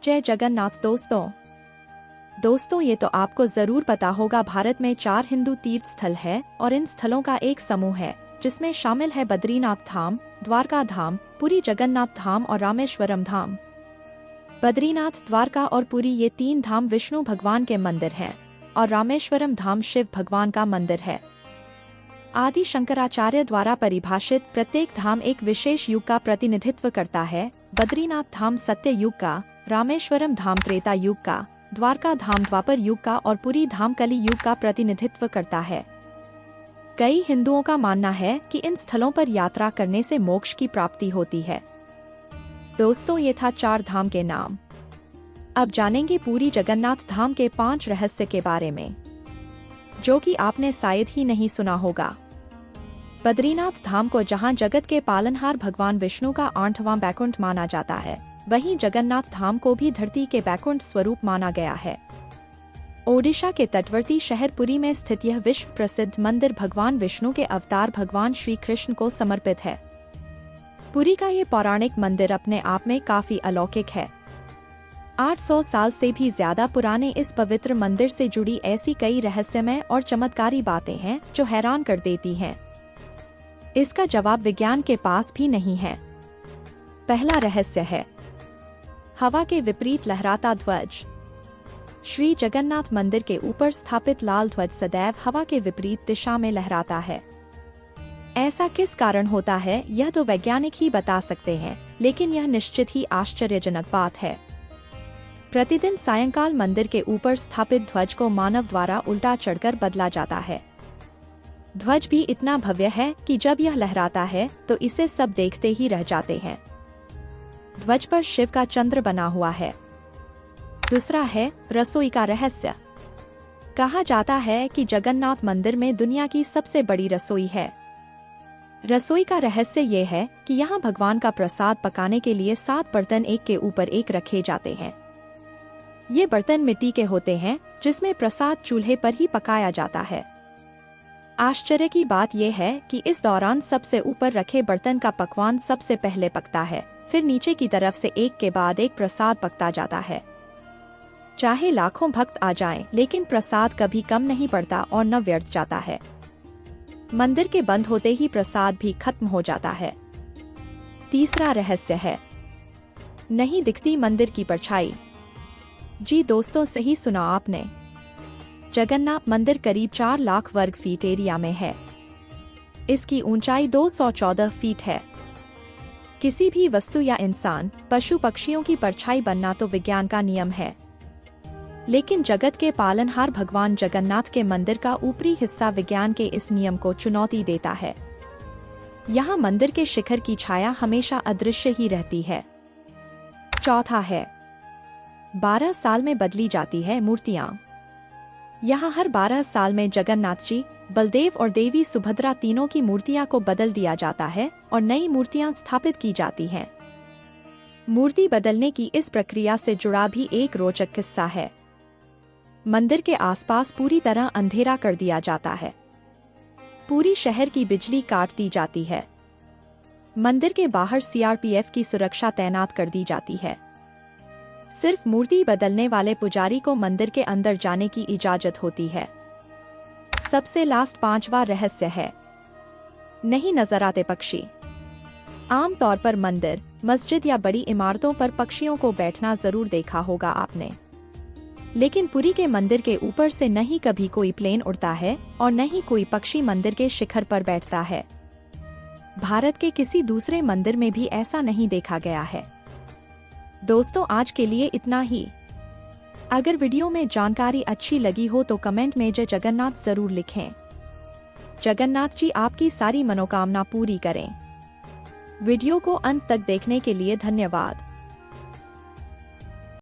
जय जगन्नाथ दोस्तों ये तो आपको जरूर पता होगा, भारत में 4 हिंदू तीर्थ स्थल है और इन स्थलों का एक समूह है जिसमें शामिल है बद्रीनाथ धाम, द्वारका धाम, पुरी जगन्नाथ धाम और रामेश्वरम धाम। बद्रीनाथ, द्वारका और पुरी ये 3 धाम विष्णु भगवान के मंदिर हैं और रामेश्वरम धाम शिव भगवान का मंदिर है। आदि शंकराचार्य द्वारा परिभाषित प्रत्येक धाम एक विशेष युग का प्रतिनिधित्व करता है। बद्रीनाथ धाम सत्य युग का, रामेश्वरम धाम त्रेता युग का, द्वारका धाम द्वापर युग का और पुरी धाम कली युग का प्रतिनिधित्व करता है। कई हिंदुओं का मानना है कि इन स्थलों पर यात्रा करने से मोक्ष की प्राप्ति होती है। दोस्तों ये था 4 धाम के नाम। अब जानेंगे पुरी जगन्नाथ धाम के 5 रहस्य के बारे में, जो कि आपने शायद ही नहीं सुना होगा। बद्रीनाथ धाम को जहां जगत के पालनहार भगवान विष्णु का 8वां बैकुंठ माना जाता है, वहीं जगन्नाथ धाम को भी धरती के बैकुंठ स्वरूप माना गया है। ओडिशा के तटवर्ती शहर पुरी में स्थित यह विश्व प्रसिद्ध मंदिर भगवान विष्णु के अवतार भगवान श्री कृष्ण को समर्पित है। पुरी का ये पौराणिक मंदिर अपने आप में काफी अलौकिक है। 800 साल से भी ज्यादा पुराने इस पवित्र मंदिर से जुड़ी ऐसी कई रहस्यमय और चमत्कारी बातें हैं जो हैरान कर देती हैं। इसका जवाब विज्ञान के पास भी नहीं है। पहला रहस्य है हवा के विपरीत लहराता ध्वज। श्री जगन्नाथ मंदिर के ऊपर स्थापित लाल ध्वज सदैव हवा के विपरीत दिशा में लहराता है। ऐसा किस कारण होता है यह तो वैज्ञानिक ही बता सकते हैं, लेकिन यह निश्चित ही आश्चर्यजनक बात है। प्रतिदिन सायंकाल मंदिर के ऊपर स्थापित ध्वज को मानव द्वारा उल्टा चढ़कर बदला जाता है। ध्वज भी इतना भव्य है कि जब यह लहराता है तो इसे सब देखते ही रह जाते हैं। ध्वज पर शिव का चंद्र बना हुआ है। दूसरा है रसोई का रहस्य। कहा जाता है कि जगन्नाथ मंदिर में दुनिया की सबसे बड़ी रसोई है। रसोई का रहस्य ये है कि यहाँ भगवान का प्रसाद पकाने के लिए 7 बर्तन एक के ऊपर एक रखे जाते हैं। ये बर्तन मिट्टी के होते हैं जिसमें प्रसाद चूल्हे पर ही पकाया जाता है। आश्चर्य की बात यह है कि इस दौरान सबसे ऊपर रखे बर्तन का पकवान सबसे पहले पकता है, फिर नीचे की तरफ से एक के बाद एक प्रसाद पकता जाता है। चाहे लाखों भक्त आ जाएं, लेकिन प्रसाद कभी कम नहीं पड़ता और न व्यर्थ जाता है। मंदिर के बंद होते ही प्रसाद भी खत्म हो जाता है। तीसरा रहस्य है नहीं दिखती मंदिर की परछाई। जी दोस्तों, सही सुना आपने। जगन्नाथ मंदिर करीब 4 लाख वर्ग फीट एरिया में है। इसकी ऊंचाई 214 फीट है। किसी भी वस्तु या इंसान, पशु पक्षियों की परछाई बनना तो विज्ञान का नियम है, लेकिन जगत के पालनहार भगवान जगन्नाथ के मंदिर का ऊपरी हिस्सा विज्ञान के इस नियम को चुनौती देता है। यहाँ मंदिर के शिखर की छाया हमेशा अदृश्य ही रहती है। चौथा है 12 साल में बदली जाती है मूर्तियाँ। यहाँ हर 12 साल में जगन्नाथ जी, बलदेव और देवी सुभद्रा तीनों की मूर्तियाँ को बदल दिया जाता है और नई मूर्तियाँ स्थापित की जाती हैं। मूर्ति बदलने की इस प्रक्रिया से जुड़ा भी एक रोचक किस्सा है। मंदिर के आसपास पूरी तरह अंधेरा कर दिया जाता है। पूरी शहर की बिजली काट दी जाती है। मंदिर के बाहर सीआरपीएफ की सुरक्षा तैनात कर दी जाती है। सिर्फ मूर्ति बदलने वाले पुजारी को मंदिर के अंदर जाने की इजाजत होती है। सबसे लास्ट 5वां रहस्य है नहीं नजर आते पक्षी। आमतौर पर मंदिर, मस्जिद या बड़ी इमारतों पर पक्षियों को बैठना जरूर देखा होगा आपने, लेकिन पुरी के मंदिर के ऊपर से न ही कभी कोई प्लेन उड़ता है और न ही कोई पक्षी मंदिर के शिखर पर बैठता है। भारत के किसी दूसरे मंदिर में भी ऐसा नहीं देखा गया है। दोस्तों आज के लिए इतना ही। अगर वीडियो में जानकारी अच्छी लगी हो तो कमेंट में जय जगन्नाथ जरूर लिखें। जगन्नाथ जी आपकी सारी मनोकामना पूरी करें। वीडियो को अंत तक देखने के लिए धन्यवाद।